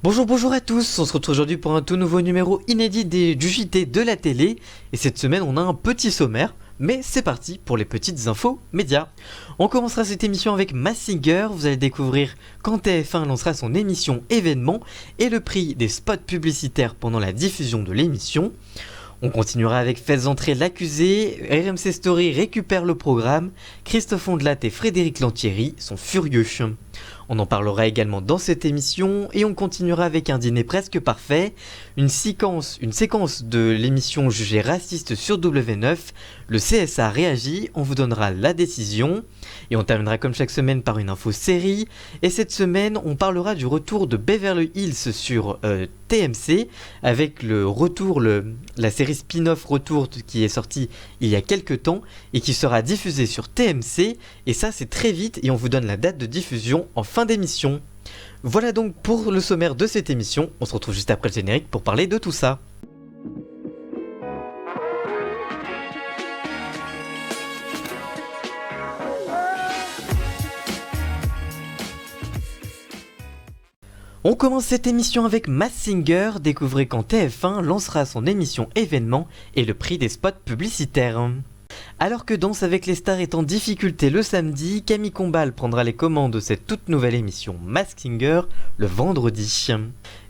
Bonjour à tous, on se retrouve aujourd'hui pour un tout nouveau numéro inédit du JT de la télé. Et cette semaine on a un petit sommaire, mais c'est parti pour les petites infos médias. On commencera cette émission avec Masked Singer, vous allez découvrir quand TF1 lancera son émission événement et le prix des spots publicitaires pendant la diffusion de l'émission. On continuera avec Faites entrer l'accusé, RMC Story récupère le programme, Christophe Ondelat et Frédéric Lantieri sont furieux. On en parlera également dans cette émission et on continuera avec un dîner presque parfait, une séquence de l'émission jugée raciste sur W9, le CSA réagit, on vous donnera la décision et on terminera comme chaque semaine par une info série et cette semaine on parlera du retour de Beverly Hills sur TMC avec la série spin-off Retour qui est sortie il y a quelques temps et qui sera diffusée sur TMC et ça c'est très vite et on vous donne la date de diffusion en fin d'émission. Voilà donc pour le sommaire de cette émission, on se retrouve juste après le générique pour parler de tout ça. On commence cette émission avec Masked Singer, découvrez quand TF1 lancera son émission événement et le prix des spots publicitaires. Alors que Danse avec les stars est en difficulté le samedi, Camille Combal prendra les commandes de cette toute nouvelle émission Masked Singer le vendredi.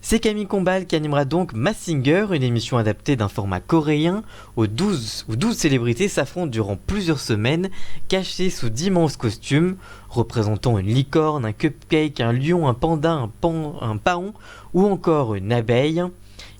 C'est Camille Combal qui animera donc Masked Singer, une émission adaptée d'un format coréen où 12 célébrités s'affrontent durant plusieurs semaines, cachées sous d'immenses costumes, représentant une licorne, un cupcake, un lion, un panda, un paon ou encore une abeille.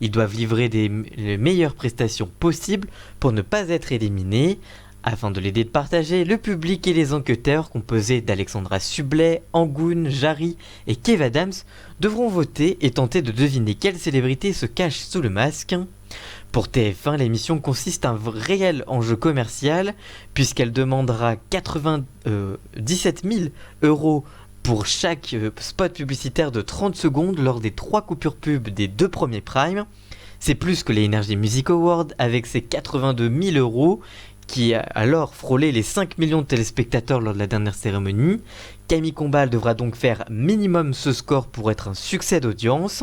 Ils doivent livrer les meilleures prestations possibles pour ne pas être éliminés. Afin de l'aider de partager, le public et les enquêteurs, composés d'Alexandra Sublet, Angoun, Jarry et Kev Adams, devront voter et tenter de deviner quelle célébrité se cache sous le masque. Pour TF1, l'émission consiste à un réel enjeu commercial, puisqu'elle demandera 97 000 € pour chaque spot publicitaire de 30 secondes lors des 3 coupures pub des 2 premiers primes. C'est plus que les Energy Music Awards avec ses 82 000 € qui a alors frôlé les 5 millions de téléspectateurs lors de la dernière cérémonie. Camille Combal devra donc faire minimum ce score pour être un succès d'audience.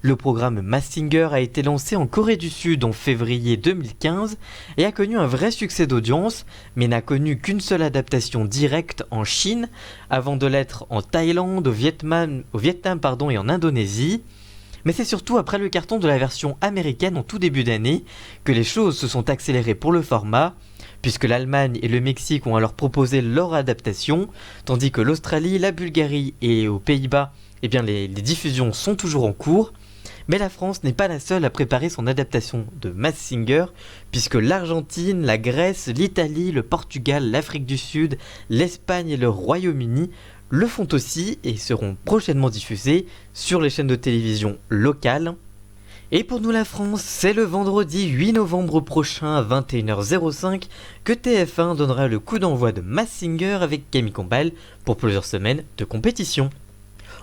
Le programme Masked Singer a été lancé en Corée du Sud en février 2015 et a connu un vrai succès d'audience, mais n'a connu qu'une seule adaptation directe en Chine, avant de l'être en Thaïlande, au Vietnam et en Indonésie. Mais c'est surtout après le carton de la version américaine en tout début d'année que les choses se sont accélérées pour le format, puisque l'Allemagne et le Mexique ont alors proposé leur adaptation, tandis que l'Australie, la Bulgarie et aux Pays-Bas, les diffusions sont toujours en cours. Mais la France n'est pas la seule à préparer son adaptation de Masked Singer, puisque l'Argentine, la Grèce, l'Italie, le Portugal, l'Afrique du Sud, l'Espagne et le Royaume-Uni le font aussi et seront prochainement diffusés sur les chaînes de télévision locales. Et pour nous la France, c'est le vendredi 8 novembre prochain à 21h05 que TF1 donnera le coup d'envoi de Masked Singer avec Camille Combal pour plusieurs semaines de compétition.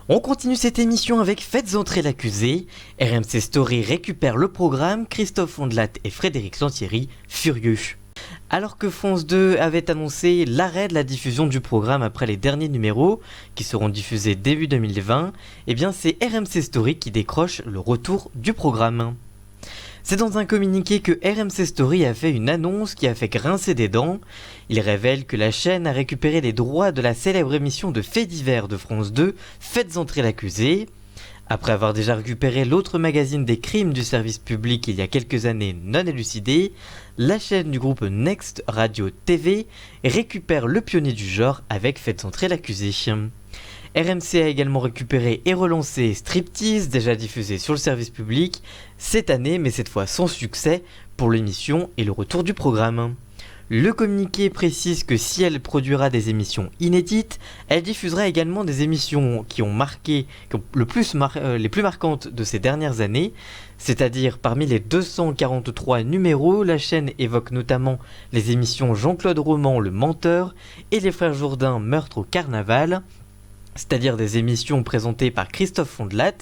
On continue cette émission avec Faites entrer l'accusé, RMC Story récupère le programme, Christophe Ondelat et Frédéric Lantieri furieux. Alors que France 2 avait annoncé l'arrêt de la diffusion du programme après les derniers numéros, qui seront diffusés début 2020, c'est RMC Story qui décroche le retour du programme. C'est dans un communiqué que RMC Story a fait une annonce qui a fait grincer des dents. Il révèle que la chaîne a récupéré les droits de la célèbre émission de faits divers de France 2, Faites entrer l'accusé. Après avoir déjà récupéré l'autre magazine des crimes du service public il y a quelques années non élucidé, la chaîne du groupe Next Radio TV récupère le pionnier du genre avec Faites entrer l'accusé. RMC a également récupéré et relancé Striptease, déjà diffusé sur le service public cette année, mais cette fois sans succès pour l'émission et le retour du programme. Le communiqué précise que si elle produira des émissions inédites, elle diffusera également des émissions qui ont les plus marquantes de ces dernières années, c'est-à-dire parmi les 243 numéros, la chaîne évoque notamment les émissions Jean-Claude Roman, Le Menteur, et les Frères Jourdain, Meurtre au Carnaval, c'est-à-dire des émissions présentées par Christophe Ondelat,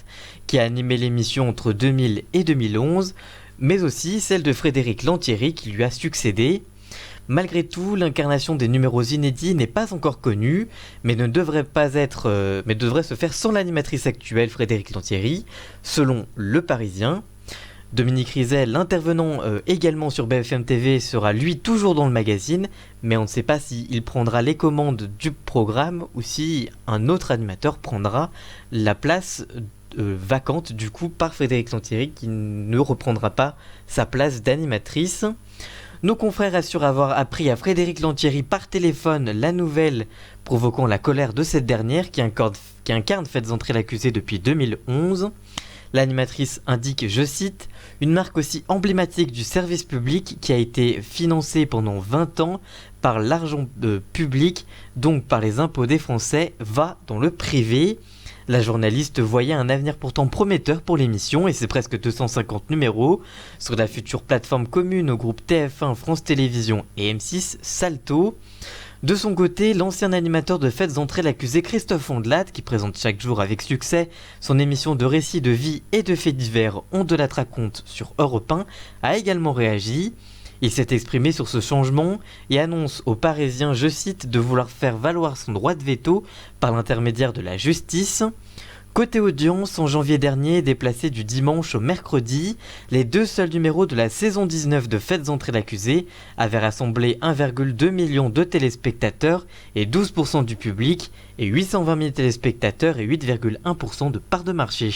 qui a animé l'émission entre 2000 et 2011, mais aussi celle de Frédéric Lantieri qui lui a succédé. Malgré tout, l'incarnation des numéros inédits n'est pas encore connue, mais devrait se faire sans l'animatrice actuelle Frédéric Lantieri, selon Le Parisien. Dominique Rizet, intervenant également sur BFM TV, sera lui toujours dans le magazine, mais on ne sait pas s'il prendra les commandes du programme ou si un autre animateur prendra la place vacante du coup par Frédéric Lantieri, qui ne reprendra pas sa place d'animatrice. Nos confrères assurent avoir appris à Frédéric Lantieri par téléphone la nouvelle, provoquant la colère de cette dernière qui incarne Faites entrer l'accusé depuis 2011. L'animatrice indique, je cite, « Une marque aussi emblématique du service public qui a été financée pendant 20 ans par l'argent public, donc par les impôts des Français, va dans le privé ». La journaliste voyait un avenir pourtant prometteur pour l'émission et ses presque 250 numéros sur la future plateforme commune au groupe TF1, France Télévisions et M6, Salto. De son côté, l'ancien animateur de Faites entrer l'accusé Christophe Ondelat, qui présente chaque jour avec succès son émission de récits de vie et de faits divers On de la raconte sur Europe 1, a également réagi. Il s'est exprimé sur ce changement et annonce aux Parisiens, je cite, de vouloir faire valoir son droit de veto par l'intermédiaire de la justice. Côté audience, en janvier dernier, déplacé du dimanche au mercredi, les deux seuls numéros de la saison 19 de Faites entrer l'accusé avaient rassemblé 1,2 million de téléspectateurs et 12% du public et 820 000 téléspectateurs et 8,1% de part de marché.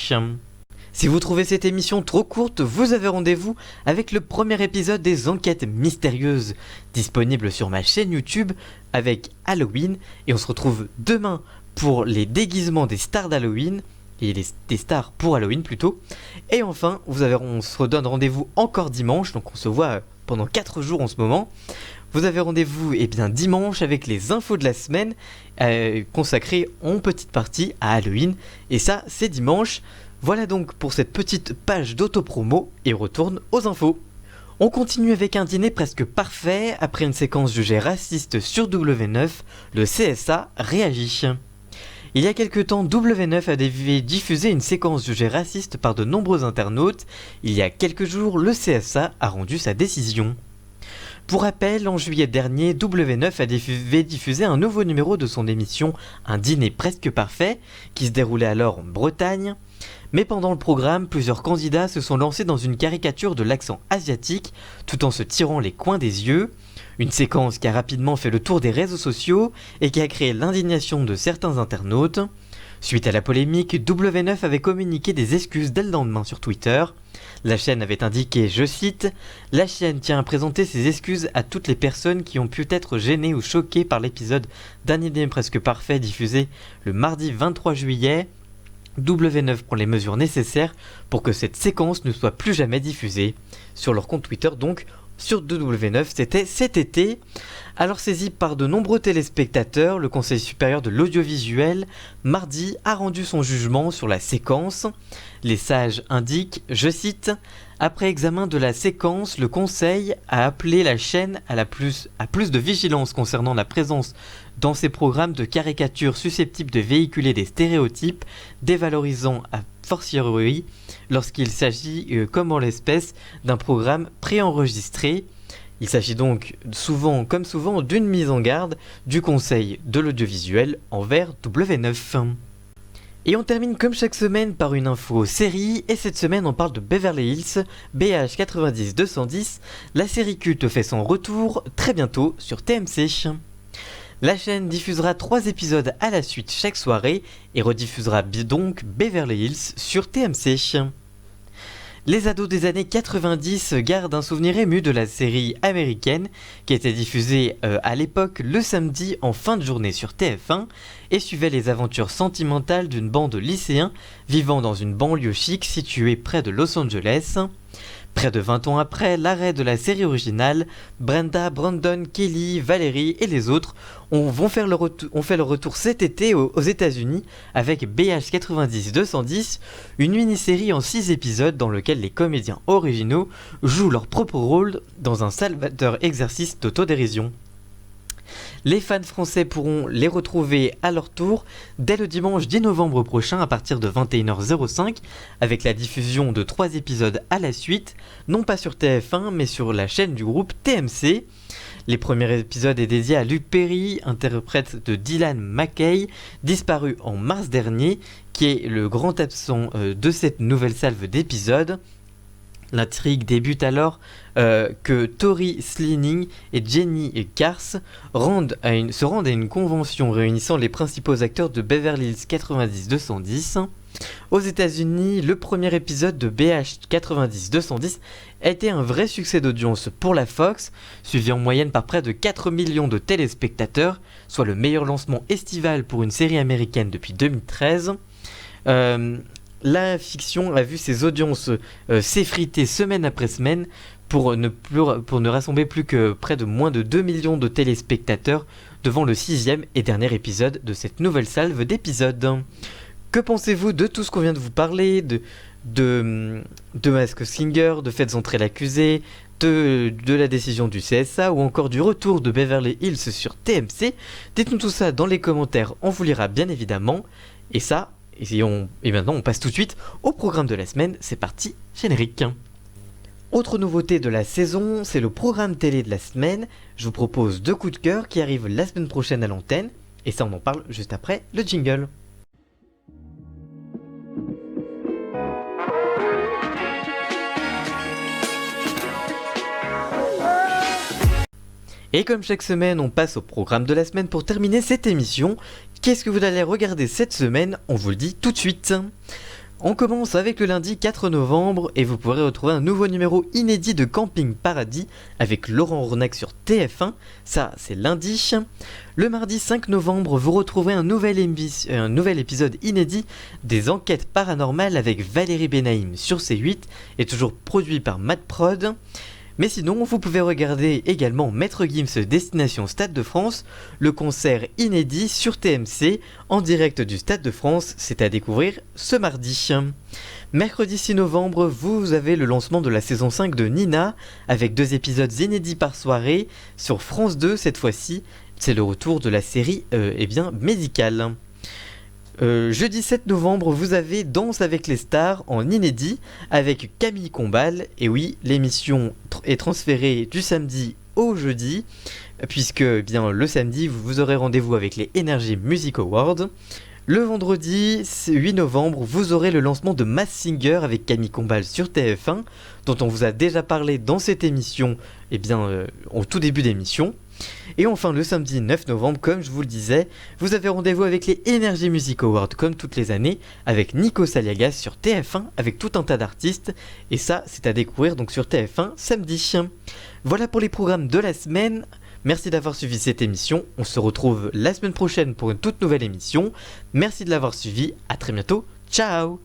Si vous trouvez cette émission trop courte, vous avez rendez-vous avec le premier épisode des Enquêtes mystérieuses, disponible sur ma chaîne YouTube avec Halloween, et on se retrouve demain pour les déguisements des stars d'Halloween, et des stars pour Halloween plutôt, et enfin on se redonne rendez-vous encore dimanche, donc on se voit pendant 4 jours en ce moment. Vous avez rendez-vous dimanche avec les infos de la semaine consacrées en petite partie à Halloween, et ça c'est dimanche. Voilà donc pour cette petite page d'autopromo et on retourne aux infos. On continue avec un dîner presque parfait. Après une séquence jugée raciste sur W9, le CSA réagit. Il y a quelques temps, W9 avait diffusé une séquence jugée raciste par de nombreux internautes. Il y a quelques jours, le CSA a rendu sa décision. Pour rappel, en juillet dernier, W9 avait diffusé un nouveau numéro de son émission Un dîner presque parfait, qui se déroulait alors en Bretagne. Mais pendant le programme, plusieurs candidats se sont lancés dans une caricature de l'accent asiatique, tout en se tirant les coins des yeux. Une séquence qui a rapidement fait le tour des réseaux sociaux et qui a créé l'indignation de certains internautes. Suite à la polémique, W9 avait communiqué des excuses dès le lendemain sur Twitter. La chaîne avait indiqué, je cite, « La chaîne tient à présenter ses excuses à toutes les personnes qui ont pu être gênées ou choquées par l'épisode d'un dîner presque parfait diffusé le mardi 23 juillet. W9 prend les mesures nécessaires pour que cette séquence ne soit plus jamais diffusée. » Sur leur compte Twitter donc, sur W9, c'était cet été. Alors saisi par de nombreux téléspectateurs, le Conseil supérieur de l'audiovisuel, mardi, a rendu son jugement sur la séquence. Les sages indiquent, je cite, « Après examen de la séquence, le Conseil a appelé la chaîne à plus de vigilance concernant la présence dans ses programmes de caricatures susceptibles de véhiculer des stéréotypes, dévalorisant à fortiori lorsqu'il s'agit, comme en l'espèce, d'un programme préenregistré. » Il s'agit donc souvent d'une mise en garde du Conseil de l'audiovisuel envers W9. Et on termine comme chaque semaine par une info série, et cette semaine on parle de Beverly Hills, BH 90-210. La série culte fait son retour très bientôt sur TMC. La chaîne diffusera 3 épisodes à la suite chaque soirée et rediffusera donc Beverly Hills sur TMC. Les ados des années 90 gardent un souvenir ému de la série américaine qui était diffusée à l'époque le samedi en fin de journée sur TF1 et suivait les aventures sentimentales d'une bande de lycéens vivant dans une banlieue chic située près de Los Angeles. Près de 20 ans après l'arrêt de la série originale, Brenda, Brandon, Kelly, Valérie et les autres ont fait leur retour cet été aux États-Unis avec BH 90-210, une mini-série en 6 épisodes dans lequel les comédiens originaux jouent leur propre rôle dans un salvateur exercice d'autodérision. Les fans français pourront les retrouver à leur tour dès le dimanche 10 novembre prochain à partir de 21h05 avec la diffusion de 3 épisodes à la suite, non pas sur TF1 mais sur la chaîne du groupe TMC. Les premiers épisodes est dédié à Luke Perry, interprète de Dylan McKay, disparu en mars dernier, qui est le grand absent de cette nouvelle salve d'épisodes. L'intrigue débute alors que Tori Slining et Jenny Kars se rendent à une convention réunissant les principaux acteurs de Beverly Hills 90-210. Aux États-Unis, le premier épisode de BH 90-210 a été un vrai succès d'audience pour la Fox, suivi en moyenne par près de 4 millions de téléspectateurs, soit le meilleur lancement estival pour une série américaine depuis 2013. La fiction a vu ses audiences s'effriter semaine après semaine pour ne rassembler plus que près de moins de 2 millions de téléspectateurs devant le 6e et dernier épisode de cette nouvelle salve d'épisodes. Que pensez-vous de tout ce qu'on vient de vous parler, de Masked Singer, de Faites entrer l'accusé, de la décision du CSA ou encore du retour de Beverly Hills sur TMC? Dites-nous tout ça dans les commentaires, on vous lira bien évidemment. Et maintenant on passe tout de suite au programme de la semaine, c'est parti, générique. Autre nouveauté de la saison, c'est le programme télé de la semaine. Je vous propose 2 coups de cœur qui arrivent la semaine prochaine à l'antenne, et ça on en parle juste après le jingle. Et comme chaque semaine, on passe au programme de la semaine pour terminer cette émission. Qu'est-ce que vous allez regarder cette semaine? On vous le dit tout de suite. On commence avec le lundi 4 novembre et vous pourrez retrouver un nouveau numéro inédit de Camping Paradis avec Laurent Ronac sur TF1. Ça, c'est lundi. Le mardi 5 novembre, vous retrouverez un nouvel épisode inédit des Enquêtes paranormales avec Valérie Benaïm sur C8 et toujours produit par Mad Prod. Mais sinon, vous pouvez regarder également Maître Gims Destination Stade de France, le concert inédit sur TMC en direct du Stade de France, c'est à découvrir ce mardi. Mercredi 6 novembre, vous avez le lancement de la saison 5 de Nina, avec 2 épisodes inédits par soirée, sur France 2 cette fois-ci, c'est le retour de la série médicale. Jeudi 7 novembre, vous avez Danse avec les stars en inédit avec Camille Combal. Et oui, l'émission est transférée du samedi au jeudi, puisque le samedi, vous aurez rendez-vous avec les Energy Music Awards. Le vendredi 8 novembre, vous aurez le lancement de Masked Singer avec Camille Combal sur TF1, dont on vous a déjà parlé dans cette émission, au tout début d'émission. Et enfin le samedi 9 novembre, comme je vous le disais, vous avez rendez-vous avec les Energy Music Awards comme toutes les années, avec Nico Saliagas sur TF1 avec tout un tas d'artistes, et ça c'est à découvrir donc sur TF1 samedi. Voilà pour les programmes de la semaine. Merci d'avoir suivi cette émission, on se retrouve la semaine prochaine pour une toute nouvelle émission. Merci de l'avoir suivi, à très bientôt, ciao.